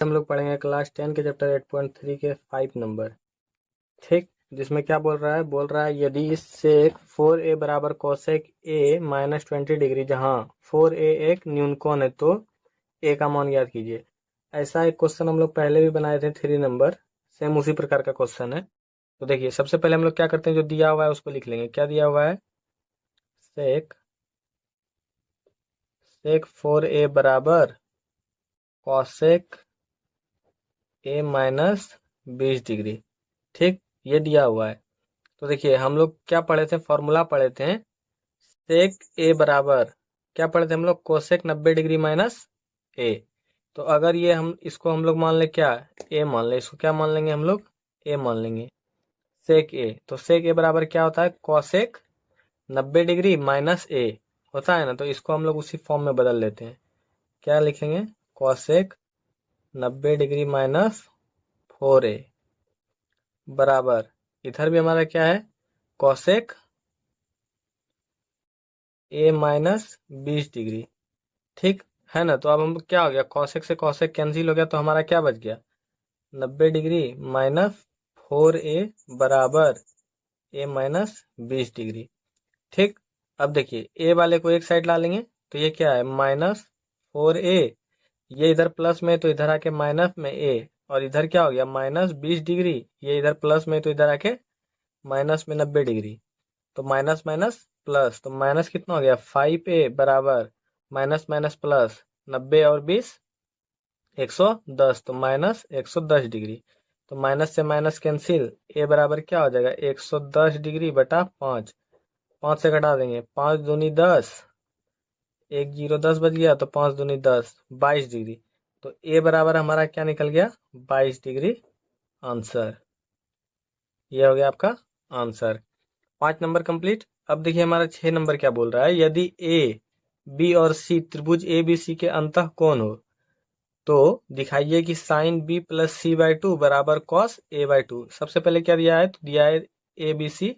हम लोग पढ़ेंगे क्लास 10 के चैप्टर 8.3 के 5 नंबर। ठीक, जिसमें क्या बोल रहा है यदि इससे 4a बराबर कोसेक a माइनस 20 डिग्री, जहाँ 4a एक न्यून कोण है तो a का मान याद कीजिए। ऐसा एक क्वेश्चन हम लोग पहले भी बनाए थे 3 नंबर, सेम उसी प्रकार का क्वेश्चन है। तो देखिए, सबसे पहले हम लोग क्या करते हैं, जो दिया हुआ है उसको लिख लेंगे। क्या दिया हुआ है? सेक 4a बराबर कॉसेक a माइनस 20 डिग्री। ठीक, ये दिया हुआ है। तो देखिए, हम लोग क्या पढ़े थे, फॉर्मूला पढ़े थे सेक ए बराबर, क्या पढ़े थे हम लोग, कोसेक 90 डिग्री माइनस ए। तो अगर ये हम लोग मान ले क्या, ए मान ले, इसको क्या मान लेंगे हम लोग, ए मान लेंगे। सेक ए, तो सेक ए बराबर क्या होता है, कोसेक 90 डिग्री माइनस ए होता है ना। तो इसको हम लोग उसी फॉर्म में बदल लेते हैं। क्या लिखेंगे, कोसेक 90 डिग्री माइनस 4a बराबर, इधर भी हमारा क्या है, कोसेक ए माइनस 20 डिग्री। ठीक है ना। तो अब हम क्या हो गया, कॉसेक से कॉसेक कैंसिल हो गया, तो हमारा क्या बच गया, 90 डिग्री माइनस 4a बराबर a माइनस 20 डिग्री। ठीक, अब देखिए a वाले को एक साइड ला लेंगे, तो ये क्या है, माइनस 4a, ये इधर प्लस में तो इधर आके माइनस में a, और इधर क्या हो गया, माइनस 20 डिग्री, ये इधर प्लस में तो इधर आके माइनस में 90 डिग्री। तो माइनस माइनस प्लस, तो माइनस कितना हो गया, 5a बराबर माइनस माइनस प्लस 90 और 20 110, तो माइनस 110 डिग्री। तो माइनस से माइनस कैंसिल, ए बराबर क्या हो जाएगा, 110 डिग्री बटा 5, 5 से घटा देंगे, 5 दूनी 10, 1 0 10 बच गया, तो 5 दूनी 10, 22 डिग्री। तो ए बराबर हमारा क्या निकल गया, 22 डिग्री आंसर। ये हो गया आपका आंसर। 5 number complete. अब देखिए हमारा 6 नंबर क्या बोल रहा है, यदि ए बी और सी त्रिभुज ए बी सी के अंतः कोण हो तो दिखाइए कि sine B plus C by two बराबर कॉस ए बाई टू। सबसे पहले क्या दिया है, तो दिया है ए बी सी,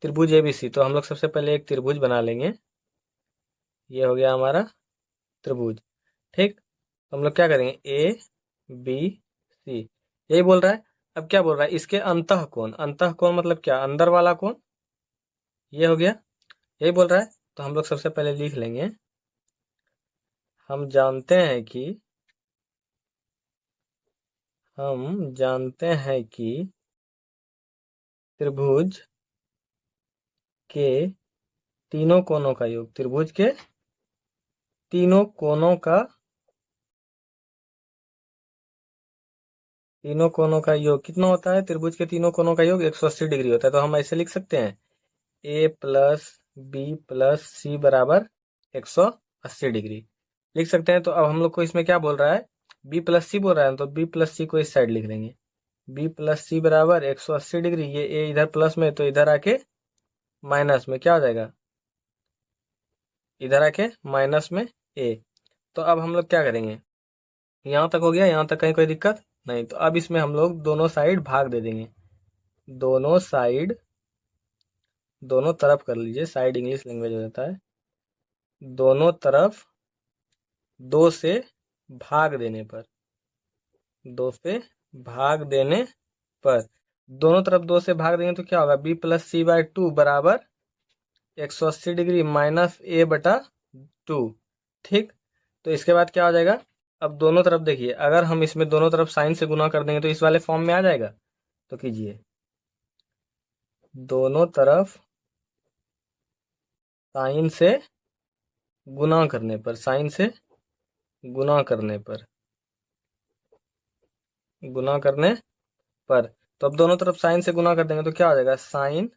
त्रिभुज ए बी सी। तो हम लोग सबसे पहले एक त्रिभुज बना लेंगे। ये हो गया हमारा त्रिभुज। ठीक, तो हम लोग क्या करेंगे, ए बी सी, यही बोल रहा है। अब क्या बोल रहा है, इसके अंतः कोण, अंतः कोण मतलब क्या, अंदर वाला कोण, ये हो गया, यही बोल रहा है। तो हम लोग सबसे पहले लिख लेंगे, हम जानते हैं कि त्रिभुज के तीनों कोनों का योग, त्रिभुज के तीनों कोनों का योग कितना होता है, त्रिभुज के तीनों कोनों का योग 180 डिग्री होता है। तो हम ऐसे लिख सकते हैं, ए प्लस बी प्लस सी बराबर 180 डिग्री लिख सकते हैं। तो अब हम लोग को इसमें क्या बोल रहा है, बी प्लस सी बोल रहा है, तो बी प्लस सी को इस साइड लिख देंगे। बी प्लस सी बराबर 180 डिग्री, ये ए इधर प्लस में तो इधर आके माइनस में क्या हो जाएगा, इधर आके माइनस में ए। तो अब हम लोग क्या करेंगे, यहाँ तक हो गया, यहाँ तक कहीं कोई दिक्कत नहीं। तो अब इसमें हम लोग दोनों साइड भाग दे देंगे, दोनों साइड, दोनों तरफ कर लीजिए, साइड इंग्लिश लैंग्वेज हो जाता है। दोनों तरफ 2 से भाग देने पर, 2 से भाग देने पर, दोनों तरफ 2 से भाग देंगे तो क्या होगा, B plus C by two बराबर 180 डिग्री माइनस ए बटा 2। ठीक, तो इसके बाद क्या हो जाएगा, अब दोनों तरफ देखिए, अगर हम इसमें दोनों तरफ साइन से गुना कर देंगे तो इस वाले फॉर्म में आ जाएगा। तो कीजिए, दोनों तरफ साइन से गुना करने पर, साइन से गुना करने पर, गुना करने पर, तो अब दोनों तरफ साइन से गुना कर देंगे तो क्या हो जाएगा, साइन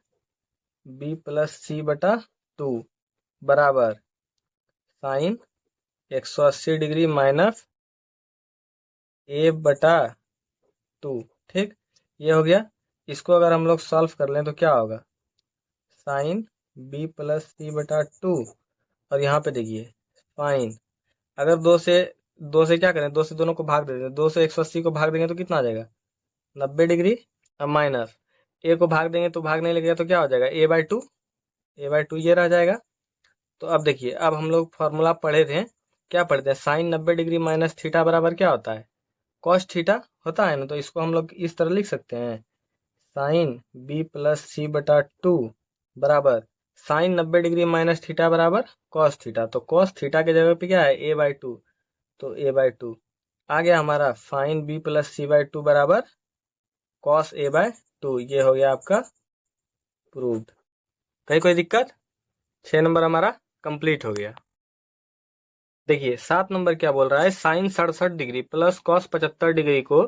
बी प्लस सी बटा 2 बराबर साइन 180 डिग्री माइनस ए बटा 2। ठीक, ये हो गया। इसको अगर हम लोग सॉल्व कर लें तो क्या होगा, साइन बी प्लस सी बटा 2, और यहाँ पे देखिए साइन, अगर दो से क्या करें, दो से दोनों को भाग दे दें, 2 से 180 को भाग देंगे तो कितना आ जाएगा, 90 डिग्री। अब माइनस ए को भाग देंगे तो भाग नहीं लगेगा, तो क्या हो जाएगा, ए बाई टू, ये रह जाएगा। तो अब देखिए, अब हम लोग फॉर्मूला पढ़े थे, क्या पढ़ते हैं, साइन 90 डिग्री माइनस थीटा बराबर क्या होता है, कॉस थीटा होता है ना, तो इसको हम लोग इस तरह लिख सकते हैं, साइन बी प्लस सी बटा 2 बराबर साइन 90 डिग्री माइनस थीटा बराबर कॉस थीटा। तो कॉस थीटा के जगह पे क्या है, a/2, तो a/2 आ गया हमारा sine B plus C by 2 बराबर कॉस a/2। ये हो गया आपका प्रूव्ड। कहीं कोई दिक्कत? 6 नंबर हमारा कंप्लीट हो गया। देखिए 7 नंबर क्या बोल रहा है, sine 67 degree plus cos 75 degree को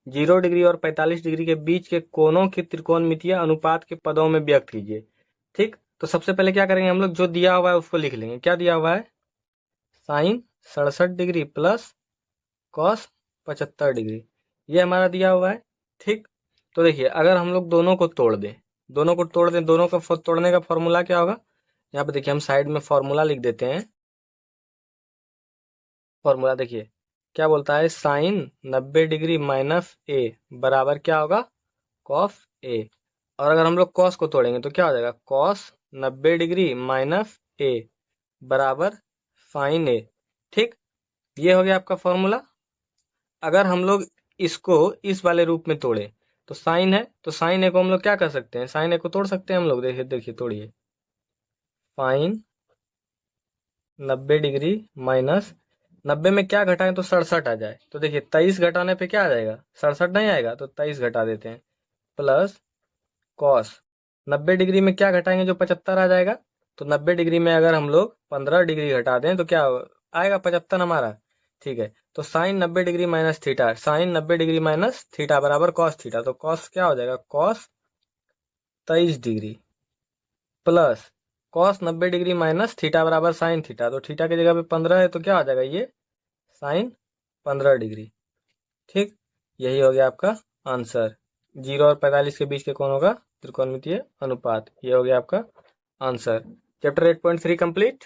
0 डिग्री और 45 डिग्री के बीच के कोणों के त्रिकोणमितीय अनुपात के पदों में व्यक्त कीजिए। ठीक, तो सबसे पहले क्या करेंगे हम लोग, जो दिया हुआ है उसको लिख लेंगे। क्या दिया हुआ है, sine 67 degree plus cos 75 degree, ये हमारा दिया हुआ है। ठीक, तो देखिए अगर हम लोग दोनों को तोड़ दें, दोनों का तोड़ने का फॉर्मूला क्या होगा, यहाँ पे देखिए हम साइड में फॉर्मूला लिख देते हैं। फॉर्मूला देखिए क्या बोलता है, साइन 90 डिग्री माइनस ए बराबर क्या होगा, कॉस ए। और अगर हम लोग कॉस को तोड़ेंगे तो क्या हो जाएगा, कॉस 90 डिग्री माइनस ए बराबर साइन ए। ठीक, ये हो गया आपका फॉर्मूला। अगर हम लोग इसको इस वाले रूप में तोड़े तो साइन है, तो साइन ए को हम लोग क्या कर सकते हैं, साइन ए को तोड़ सकते हैं हम लोग। देखिए देखिए तोड़िए, साइन 90 डिग्री माइनस 90 में क्या घटाएं तो 67 आ जाए, तो देखिए 23 घटाने पे क्या आ जाएगा, 67 नहीं आएगा, तो 23 घटा देते हैं, प्लस कॉस 90 डिग्री में क्या घटाएंगे जो 75 आ जाएगा, तो 90 डिग्री में अगर हम लोग 15 डिग्री घटा दें तो क्या आएगा, 75 हमारा। ठीक है, तो sine 90 degree minus theta, sine 90 degree minus theta बराबर कॉस थीटा, तो कॉस क्या हो जाएगा, cos 23 degree plus cos 90 degree minus theta बराबर साइन थीटा, तो थीटा की जगह पे 15 है तो क्या हो जाएगा, ये साइन 15 डिग्री। ठीक, यही हो गया आपका आंसर, 0 और 45 के बीच के कोणों का त्रिकोणमितीय अनुपात। ये हो गया आपका आंसर। Chapter 8.3 complete.